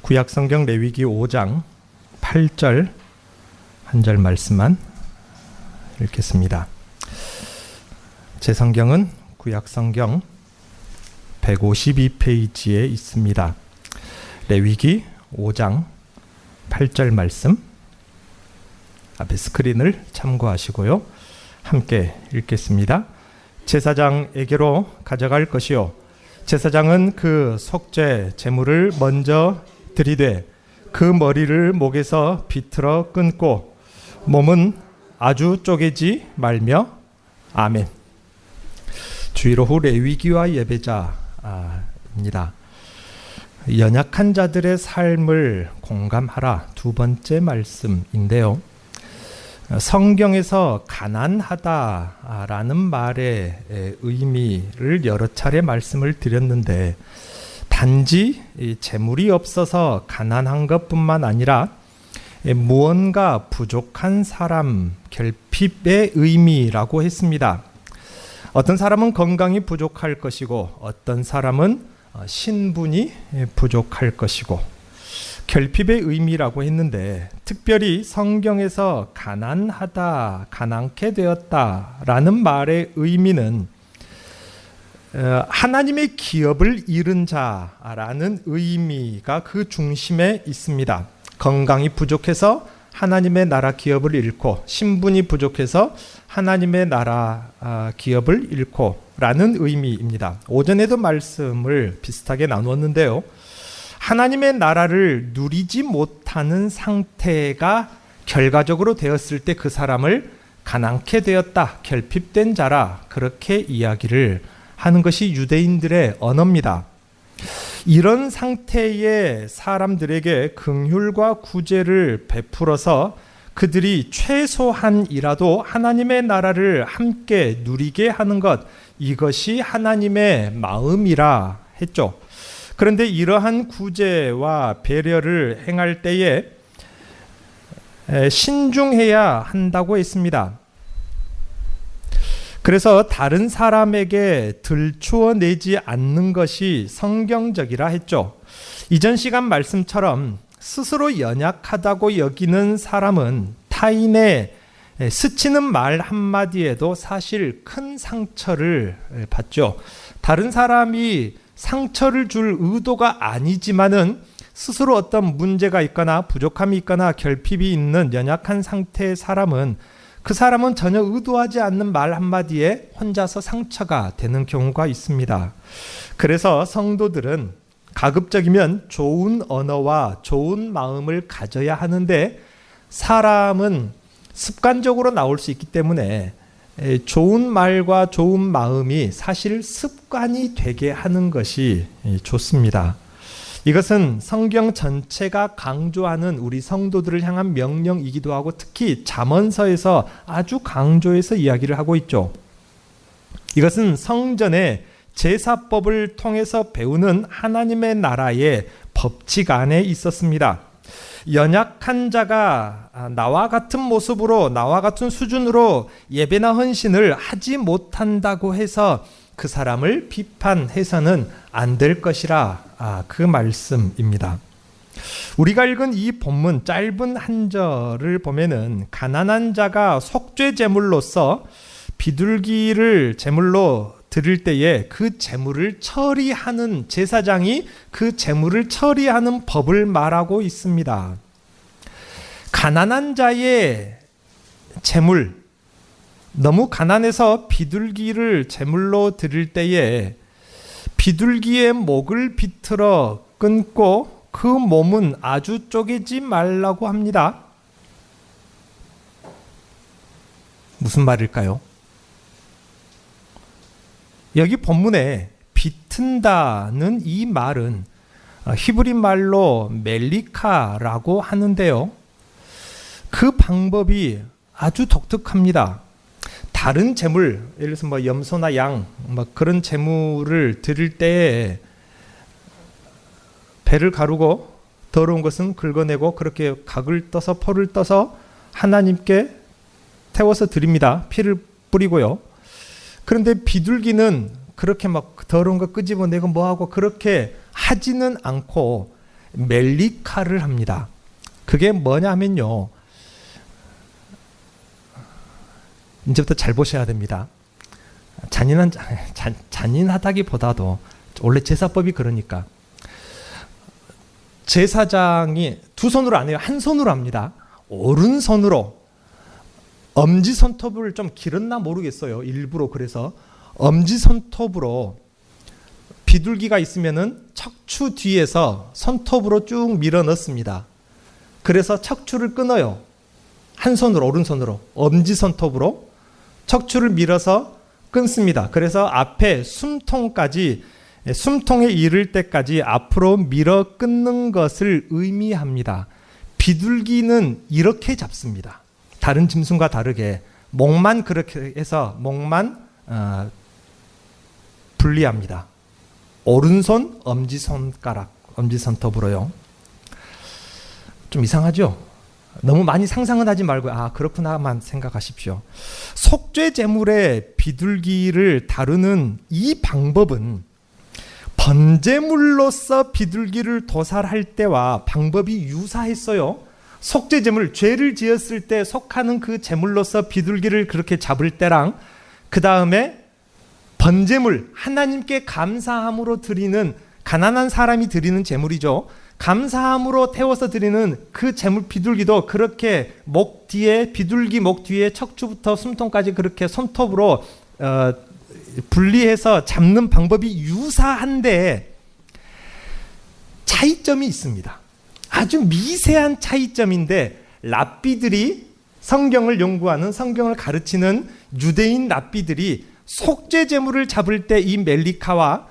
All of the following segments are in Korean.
구약성경 레위기 5장 8절 한 절 말씀만 읽겠습니다. 제 성경은 구약성경 152페이지에 있습니다. 레위기 5장 8절 말씀 앞에 스크린을 참고하시고요. 함께 읽겠습니다. 제사장에게로 가져갈 것이요 제사장은 그 속죄 제물을 먼저 드리되 그 머리를 목에서 비틀어 끊고 몸은 아주 쪼개지 말며. 아멘. 주의로 후 레위기와 예배자입니다. 연약한 자들의 삶을 공감하라 두 번째 말씀인데요. 성경에서 가난하다라는 말의 의미를 여러 차례 말씀을 드렸는데 단지 재물이 없어서 가난한 것뿐만 아니라 무언가 부족한 사람, 결핍의 의미라고 했습니다. 어떤 사람은 건강이 부족할 것이고 어떤 사람은 신분이 부족할 것이고 결핍의 의미라고 했는데 특별히 성경에서 가난하다, 가난케 되었다라는 말의 의미는 하나님의 기업을 잃은 자라는 의미가 그 중심에 있습니다. 건강이 부족해서 하나님의 나라 기업을 잃고 신분이 부족해서 하나님의 나라 기업을 잃고 라는 의미입니다. 오전에도 말씀을 비슷하게 나누었는데요. 하나님의 나라를 누리지 못하는 상태가 결과적으로 되었을 때 그 사람을 가난케 되었다, 결핍된 자라 그렇게 이야기를 하는 것이 유대인들의 언어입니다. 이런 상태의 사람들에게 긍휼과 구제를 베풀어서 그들이 최소한이라도 하나님의 나라를 함께 누리게 하는 것, 이것이 하나님의 마음이라 했죠. 그런데 이러한 구제와 배려를 행할 때에 신중해야 한다고 했습니다. 그래서 다른 사람에게 들추어 내지 않는 것이 성경적이라 했죠. 이전 시간 말씀처럼 스스로 연약하다고 여기는 사람은 타인의 스치는 말 한마디에도 사실 큰 상처를 받죠. 다른 사람이 상처를 줄 의도가 아니지만은 스스로 어떤 문제가 있거나 부족함이 있거나 결핍이 있는 연약한 상태의 사람은 그 사람은 전혀 의도하지 않는 말 한마디에 혼자서 상처가 되는 경우가 있습니다. 그래서 성도들은 가급적이면 좋은 언어와 좋은 마음을 가져야 하는데 사람은 습관적으로 나올 수 있기 때문에 좋은 말과 좋은 마음이 사실 습관이 되게 하는 것이 좋습니다. 이것은 성경 전체가 강조하는 우리 성도들을 향한 명령이기도 하고 특히 잠언서에서 아주 강조해서 이야기를 하고 있죠. 이것은 성전의 제사법을 통해서 배우는 하나님의 나라의 법칙 안에 있었습니다. 연약한 자가 나와 같은 모습으로 나와 같은 수준으로 예배나 헌신을 하지 못한다고 해서 그 사람을 비판해서는 안 될 것이라 그 말씀입니다. 우리가 읽은 이 본문 짧은 한 절을 보면은 가난한 자가 속죄 제물로서 비둘기를 제물로 드릴 때에 그 제물을 처리하는 제사장이 그 제물을 처리하는 법을 말하고 있습니다. 가난한 자의 제물, 너무 가난해서 비둘기를 제물로 드릴 때에 비둘기의 목을 비틀어 끊고 그 몸은 아주 쪼개지 말라고 합니다. 무슨 말일까요? 여기 본문에 비튼다는 이 말은 히브리 말로 멜리카라고 하는데요. 그 방법이 아주 독특합니다. 다른 제물, 예를 들어서 뭐 염소나 양, 그런 제물을 드릴 때에 배를 가르고 더러운 것은 긁어내고 그렇게 각을 떠서 포를 떠서 하나님께 태워서 드립니다. 피를 뿌리고요. 그런데 비둘기는 그렇게 막 더러운 거 끄집어내고 뭐하고 그렇게 하지는 않고 멜리카를 합니다. 그게 뭐냐면요, 이제부터 잘 보셔야 됩니다. 잔인하다기보다도 원래 제사법이 그러니까 제사장이 두 손으로 안 해요. 한 손으로 합니다. 오른손으로 엄지손톱을 좀 길었나 모르겠어요. 일부러. 그래서 엄지손톱으로 비둘기가 있으면은 척추 뒤에서 손톱으로 쭉 밀어 넣습니다. 그래서 척추를 끊어요. 한 손으로, 오른손으로 엄지손톱으로 척추를 밀어서 끊습니다. 그래서 앞에 숨통까지, 숨통에 이를 때까지 앞으로 밀어 끊는 것을 의미합니다. 비둘기는 이렇게 잡습니다. 다른 짐승과 다르게 목만 그렇게 해서 목만 분리합니다. 오른손 엄지손가락, 엄지손톱으로요. 좀 이상하죠? 너무 많이 상상은 하지 말고 그렇구나만 생각하십시오. 속죄제물의 비둘기를 다루는 이 방법은 번제물로서 비둘기를 도살할 때와 방법이 유사했어요. 속죄제물, 죄를 지었을 때 속하는 그 제물로서 비둘기를 그렇게 잡을 때랑, 그 다음에 번제물, 하나님께 감사함으로 드리는, 가난한 사람이 드리는 제물이죠. 감사함으로 태워서 드리는 그 제물 비둘기도 그렇게 목 뒤에, 비둘기 목 뒤에 척추부터 숨통까지 그렇게 손톱으로 분리해서 잡는 방법이 유사한데 차이점이 있습니다. 아주 미세한 차이점인데, 랍비들이 성경을 연구하는, 성경을 가르치는 유대인 랍비들이 속죄제물을 잡을 때 이 멜리카와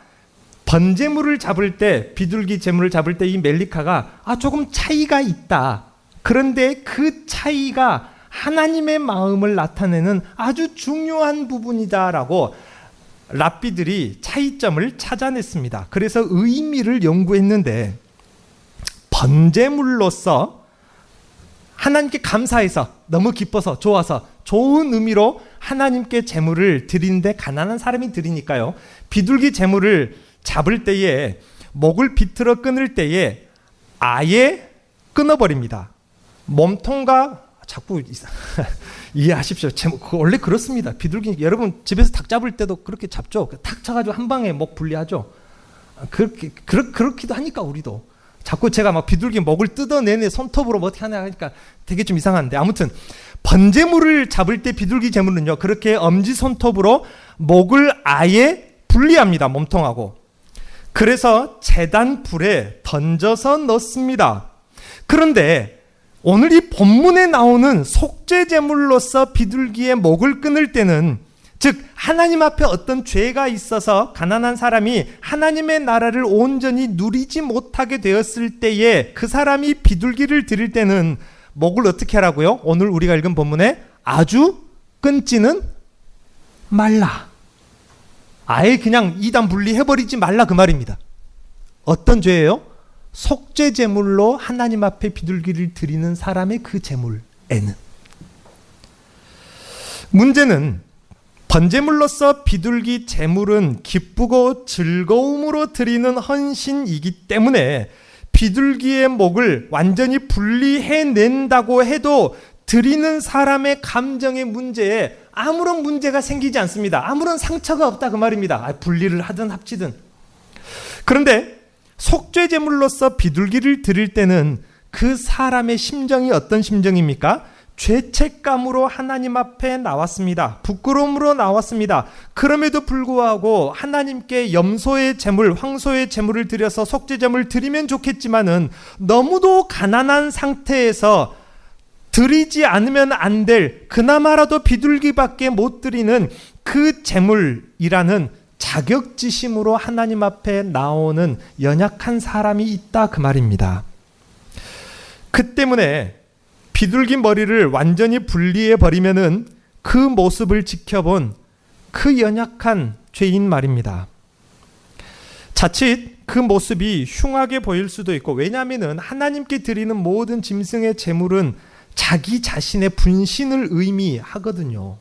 번제물을 잡을 때, 비둘기 제물을 잡을 때 이 멜리카가 조금 차이가 있다. 그런데 그 차이가 하나님의 마음을 나타내는 아주 중요한 부분이다라고 랍비들이 차이점을 찾아냈습니다. 그래서 의미를 연구했는데, 번제물로서 하나님께 감사해서, 너무 기뻐서, 좋아서, 좋은 의미로 하나님께 제물을 드리는데, 가난한 사람이 드리니까요, 비둘기 제물을 잡을 때에, 목을 비틀어 끊을 때에 아예 끊어버립니다. 몸통과, 자꾸 이해하십시오. 원래 그렇습니다. 비둘기, 여러분 집에서 닭 잡을 때도 그렇게 잡죠. 탁 쳐가지고 한 방에 목 분리하죠. 그렇기도 하니까 우리도. 자꾸 제가 막 비둘기 목을 뜯어내네, 손톱으로 뭐 어떻게 하냐 하니까 되게 좀 이상한데, 아무튼 번제물을 잡을 때 비둘기 제물은요, 그렇게 엄지손톱으로 목을 아예 분리합니다. 몸통하고. 그래서 제단 불에 던져서 넣습니다. 그런데 오늘 이 본문에 나오는 속죄제물로서 비둘기의 목을 끊을 때는, 즉 하나님 앞에 어떤 죄가 있어서 가난한 사람이 하나님의 나라를 온전히 누리지 못하게 되었을 때에 그 사람이 비둘기를 드릴 때는 목을 어떻게 하라고요? 오늘 우리가 읽은 본문에 아주 끊지는 말라. 아예 그냥 이단 분리해버리지 말라, 그 말입니다. 어떤 죄예요? 속죄제물로 하나님 앞에 비둘기를 드리는 사람의 그 제물에는. 문제는 번제물로서 비둘기 제물은 기쁘고 즐거움으로 드리는 헌신이기 때문에 비둘기의 목을 완전히 분리해낸다고 해도 드리는 사람의 감정의 문제에 아무런 문제가 생기지 않습니다. 아무런 상처가 없다, 그 말입니다. 분리를 하든 합치든. 그런데 속죄제물로서 비둘기를 드릴 때는 그 사람의 심정이 어떤 심정입니까? 죄책감으로 하나님 앞에 나왔습니다. 부끄러움으로 나왔습니다. 그럼에도 불구하고 하나님께 염소의 제물, 황소의 제물을 드려서 속죄제물을 드리면 좋겠지만은 너무도 가난한 상태에서 드리지 않으면 안 될, 그나마라도 비둘기밖에 못 드리는 그 제물이라는 자격지심으로 하나님 앞에 나오는 연약한 사람이 있다, 그 말입니다. 그 때문에 비둘기 머리를 완전히 분리해 버리면은 그 모습을 지켜본 그 연약한 죄인 말입니다. 자칫 그 모습이 흉하게 보일 수도 있고, 왜냐하면은 하나님께 드리는 모든 짐승의 제물은 자기 자신의 분신을 의미하거든요.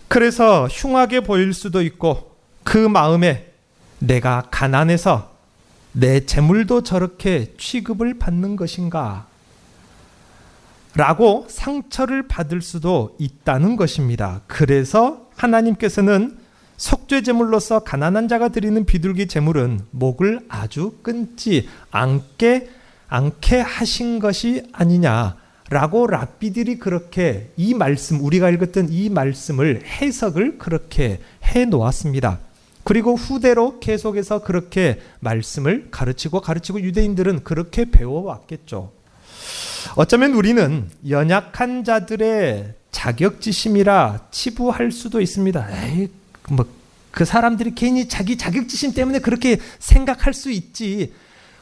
그래서 흉하게 보일 수도 있고, 그 마음에 내가 가난해서 내 재물도 저렇게 취급을 받는 것인가? 라고 상처를 받을 수도 있다는 것입니다. 그래서 하나님께서는 속죄 제물로서 가난한 자가 드리는 비둘기 제물은 목을 아주 끊지 않게 하신 것이 아니냐라고 랍비들이 그렇게 이 말씀, 우리가 읽었던 이 말씀을 해석을 그렇게 해 놓았습니다. 그리고 후대로 계속해서 그렇게 말씀을 가르치고 유대인들은 그렇게 배워왔겠죠. 어쩌면 우리는 연약한 자들의 자격지심이라 치부할 수도 있습니다. 그 사람들이 괜히 자기 자격지심 때문에 그렇게 생각할 수 있지.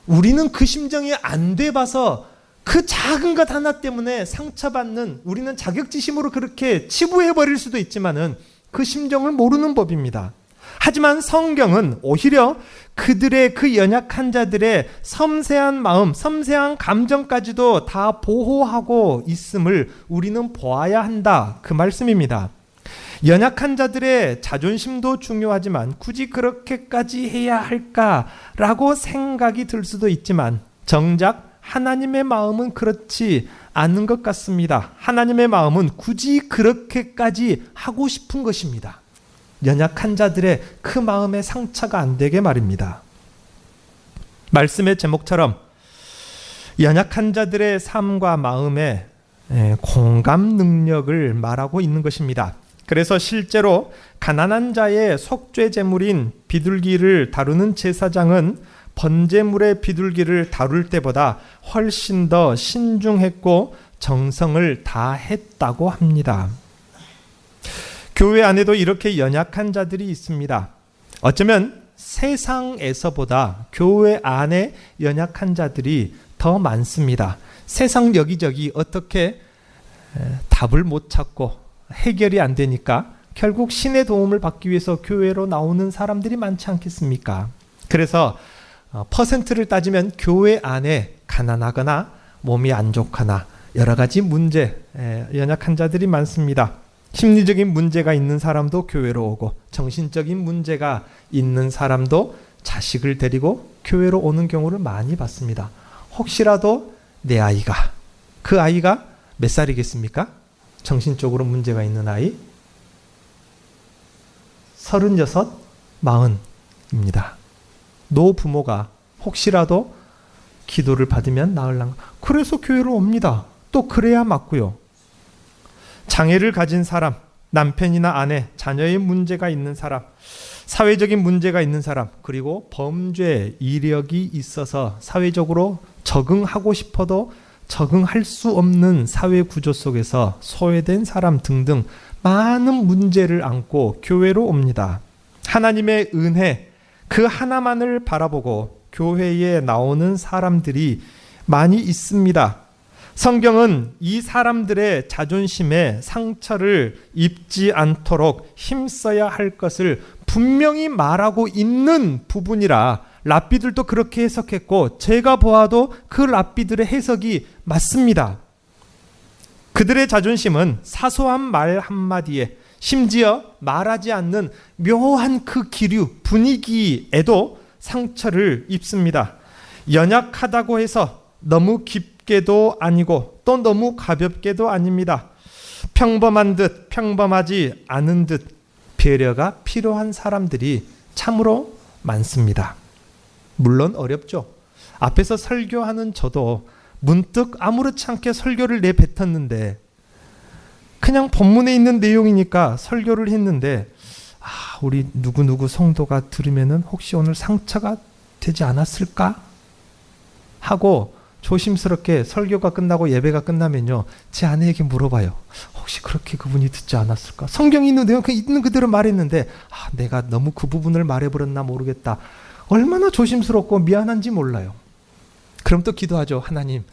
우리는 그 심정이 안 돼봐서 그 작은 것 하나 때문에 상처받는, 우리는 자격지심으로 그렇게 치부해버릴 수도 있지만은 그 심정을 모르는 법입니다. 하지만 성경은 오히려 그들의, 그 연약한 자들의 섬세한 마음, 섬세한 감정까지도 다 보호하고 있음을 우리는 보아야 한다, 그 말씀입니다. 연약한 자들의 자존심도 중요하지만 굳이 그렇게까지 해야 할까라고 생각이 들 수도 있지만 정작 하나님의 마음은 그렇지 않은 것 같습니다. 하나님의 마음은 굳이 그렇게까지 하고 싶은 것입니다. 연약한 자들의 그 마음에 상처가 안 되게 말입니다. 말씀의 제목처럼 연약한 자들의 삶과 마음의 공감 능력을 말하고 있는 것입니다. 그래서 실제로 가난한 자의 속죄 제물인 비둘기를 다루는 제사장은 번제물의 비둘기를 다룰 때보다 훨씬 더 신중했고 정성을 다했다고 합니다. 교회 안에도 이렇게 연약한 자들이 있습니다. 어쩌면 세상에서보다 교회 안에 연약한 자들이 더 많습니다. 세상 여기저기 어떻게 답을 못 찾고 해결이 안 되니까 결국 신의 도움을 받기 위해서 교회로 나오는 사람들이 많지 않겠습니까? 그래서 퍼센트를 따지면 교회 안에 가난하거나 몸이 안 좋거나 여러 가지 문제, 연약한 자들이 많습니다. 심리적인 문제가 있는 사람도 교회로 오고 정신적인 문제가 있는 사람도 자식을 데리고 교회로 오는 경우를 많이 봤습니다. 혹시라도 내 아이가, 그 아이가 몇 살이겠습니까? 정신적으로 문제가 있는 아이? 36, 40입니다. 노부모가 혹시라도 기도를 받으면 나으려나. 그래서 교회로 옵니다. 또 그래야 맞고요. 장애를 가진 사람, 남편이나 아내, 자녀의 문제가 있는 사람, 사회적인 문제가 있는 사람, 그리고 범죄 이력이 있어서 사회적으로 적응하고 싶어도 적응할 수 없는 사회 구조 속에서 소외된 사람 등등 많은 문제를 안고 교회로 옵니다. 하나님의 은혜, 그 하나만을 바라보고 교회에 나오는 사람들이 많이 있습니다. 성경은 이 사람들의 자존심에 상처를 입지 않도록 힘써야 할 것을 분명히 말하고 있는 부분이라 랍비들도 그렇게 해석했고 제가 보아도 그 랍비들의 해석이 맞습니다. 그들의 자존심은 사소한 말 한마디에 심지어 말하지 않는 묘한 그 기류, 분위기에도 상처를 입습니다. 연약하다고 해서 너무 깊게도 아니고 또 너무 가볍게도 아닙니다. 평범한 듯 평범하지 않은 듯 배려가 필요한 사람들이 참으로 많습니다. 물론 어렵죠. 앞에서 설교하는 저도 문득 아무렇지 않게 설교를 내뱉었는데 그냥 본문에 있는 내용이니까 설교를 했는데 우리 누구누구 성도가 들으면은 혹시 오늘 상처가 되지 않았을까? 하고 조심스럽게 설교가 끝나고 예배가 끝나면요 제 아내에게 물어봐요. 혹시 그렇게 그분이 듣지 않았을까? 성경에 있는 내용 있는 그대로 말했는데 내가 너무 그 부분을 말해버렸나 모르겠다. 얼마나 조심스럽고 미안한지 몰라요. 그럼 또 기도하죠. 하나님,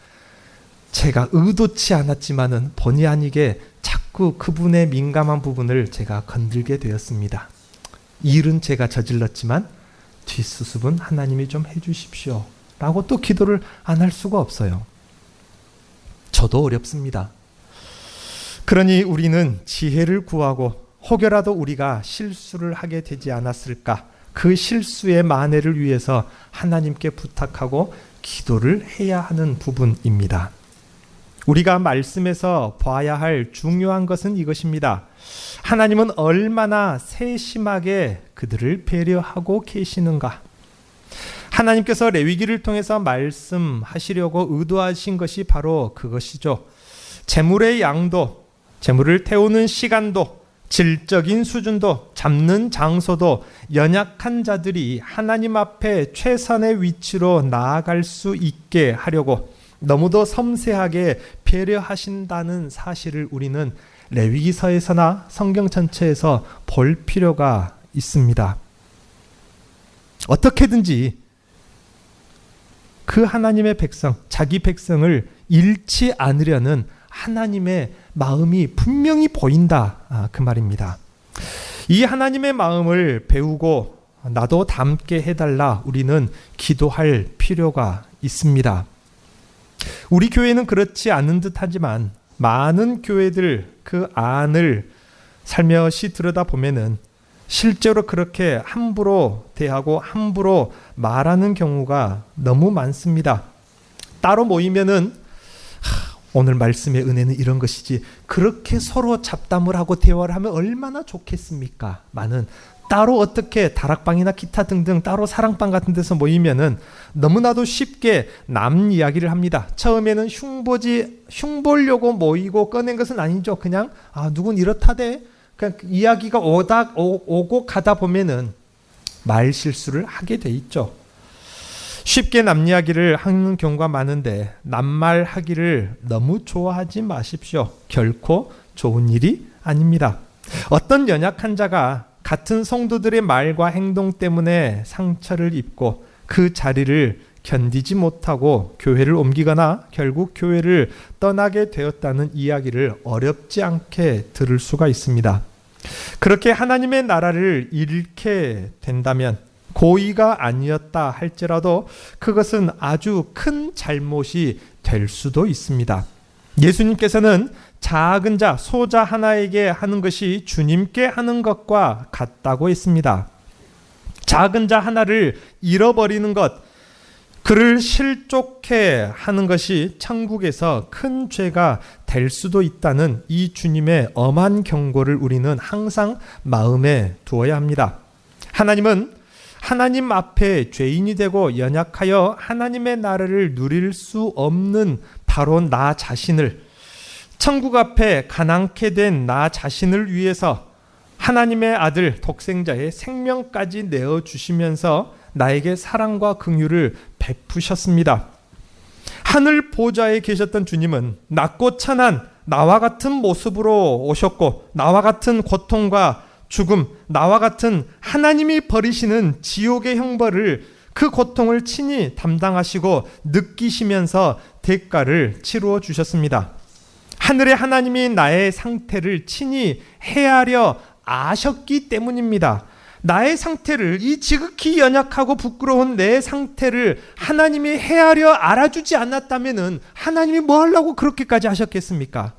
제가 의도치 않았지만은 본의 아니게 자꾸 그분의 민감한 부분을 제가 건들게 되었습니다. 일은 제가 저질렀지만 뒷수습은 하나님이 좀 해주십시오. 라고 또 기도를 안 할 수가 없어요. 저도 어렵습니다. 그러니 우리는 지혜를 구하고 혹여라도 우리가 실수를 하게 되지 않았을까 그 실수의 만회를 위해서 하나님께 부탁하고 기도를 해야 하는 부분입니다. 우리가 말씀에서 봐야 할 중요한 것은 이것입니다. 하나님은 얼마나 세심하게 그들을 배려하고 계시는가. 하나님께서 레위기를 통해서 말씀하시려고 의도하신 것이 바로 그것이죠. 재물의 양도, 재물을 태우는 시간도, 질적인 수준도, 잡는 장소도 연약한 자들이 하나님 앞에 최선의 위치로 나아갈 수 있게 하려고 너무도 섬세하게 배려하신다는 사실을 우리는 레위기서에서나 성경 전체에서 볼 필요가 있습니다. 어떻게든지 그 하나님의 백성, 자기 백성을 잃지 않으려는 하나님의 마음이 분명히 보인다, 그 말입니다. 이 하나님의 마음을 배우고 나도 닮게 해달라 우리는 기도할 필요가 있습니다. 우리 교회는 그렇지 않은 듯하지만 많은 교회들 그 안을 살며시 들여다보면은 실제로 그렇게 함부로 대하고 함부로 말하는 경우가 너무 많습니다. 따로 모이면은 오늘 말씀의 은혜는 이런 것이지, 그렇게 서로 잡담을 하고 대화를 하면 얼마나 좋겠습니까? 많은 따로 어떻게 다락방이나 기타 등등 따로 사랑방 같은 데서 모이면은 너무나도 쉽게 남 이야기를 합니다. 처음에는 흉보려고 모이고 꺼낸 것은 아니죠. 그냥 누군 이렇다대. 그냥 이야기가 오고 가다 보면은 말 실수를 하게 돼 있죠. 쉽게 남 이야기를 하는 경우가 많은데 남말하기를 너무 좋아하지 마십시오. 결코 좋은 일이 아닙니다. 어떤 연약한 자가 같은 성도들의 말과 행동 때문에 상처를 입고 그 자리를 견디지 못하고 교회를 옮기거나 결국 교회를 떠나게 되었다는 이야기를 어렵지 않게 들을 수가 있습니다. 그렇게 하나님의 나라를 잃게 된다면 고의가 아니었다 할지라도 그것은 아주 큰 잘못이 될 수도 있습니다. 예수님께서는 작은 자, 소자 하나에게 하는 것이 주님께 하는 것과 같다고 했습니다. 작은 자 하나를 잃어버리는 것, 그를 실족해 하는 것이 천국에서 큰 죄가 될 수도 있다는 이 주님의 엄한 경고를 우리는 항상 마음에 두어야 합니다. 하나님은 하나님 앞에 죄인이 되고 연약하여 하나님의 나라를 누릴 수 없는 바로 나 자신을, 천국 앞에 가난케 된 나 자신을 위해서 하나님의 아들 독생자의 생명까지 내어주시면서 나에게 사랑과 긍휼을 베푸셨습니다. 하늘 보좌에 계셨던 주님은 낮고 천한 나와 같은 모습으로 오셨고 나와 같은 고통과 죽음, 나와 같은 하나님이 버리시는 지옥의 형벌을, 그 고통을 친히 담당하시고 느끼시면서 대가를 치루어 주셨습니다. 하늘의 하나님이 나의 상태를 친히 헤아려 아셨기 때문입니다. 나의 상태를, 이 지극히 연약하고 부끄러운 내 상태를 하나님이 헤아려 알아주지 않았다면 하나님이 뭐 하려고 그렇게까지 하셨겠습니까?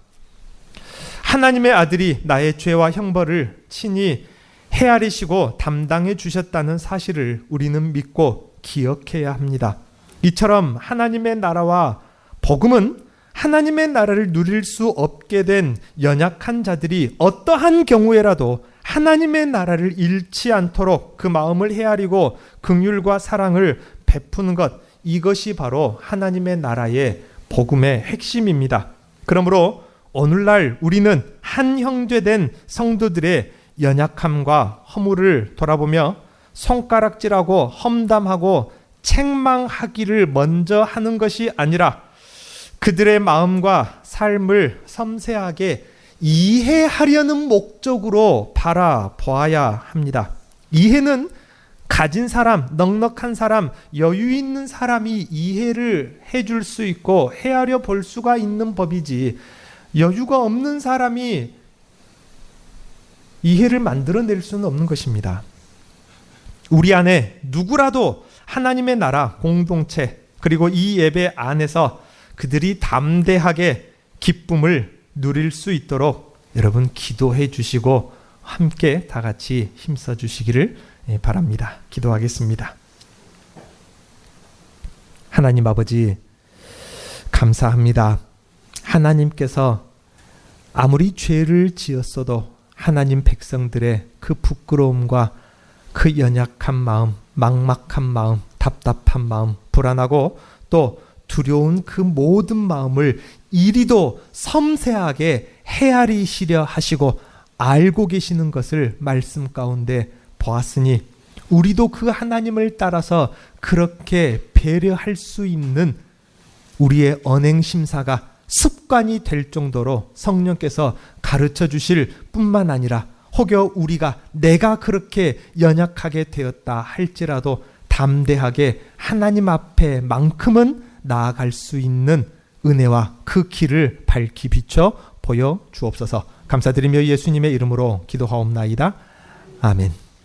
하나님의 아들이 나의 죄와 형벌을 친히 헤아리시고 담당해 주셨다는 사실을 우리는 믿고 기억해야 합니다. 이처럼 하나님의 나라와 복음은 하나님의 나라를 누릴 수 없게 된 연약한 자들이 어떠한 경우에라도 하나님의 나라를 잃지 않도록 그 마음을 헤아리고 긍휼과 사랑을 베푸는 것, 이것이 바로 하나님의 나라의 복음의 핵심입니다. 그러므로 오늘날 우리는 한 형제된 성도들의 연약함과 허물을 돌아보며 손가락질하고 험담하고 책망하기를 먼저 하는 것이 아니라 그들의 마음과 삶을 섬세하게 이해하려는 목적으로 바라보아야 합니다. 이해는 가진 사람, 넉넉한 사람, 여유 있는 사람이 이해를 해줄 수 있고 헤아려 볼 수가 있는 법이지, 여유가 없는 사람이 이해를 만들어낼 수는 없는 것입니다. 우리 안에 누구라도 하나님의 나라 공동체, 그리고 이 예배 안에서 그들이 담대하게 기쁨을 누릴 수 있도록 여러분 기도해 주시고 함께 다 같이 힘써 주시기를 바랍니다. 기도하겠습니다. 하나님 아버지, 감사합니다. 하나님께서 아무리 죄를 지었어도 하나님 백성들의 그 부끄러움과 그 연약한 마음, 막막한 마음, 답답한 마음, 불안하고 또 두려운 그 모든 마음을 이리도 섬세하게 헤아리시려 하시고 알고 계시는 것을 말씀 가운데 보았으니 우리도 그 하나님을 따라서 그렇게 배려할 수 있는 우리의 언행 심사가 습관이 될 정도로 성령께서 가르쳐 주실 뿐만 아니라 혹여 우리가 내가 그렇게 연약하게 되었다 할지라도 담대하게 하나님 앞에만큼은 나아갈 수 있는 은혜와 그 길을 밝히 비춰 보여 주옵소서. 감사드리며 예수님의 이름으로 기도하옵나이다. 아멘.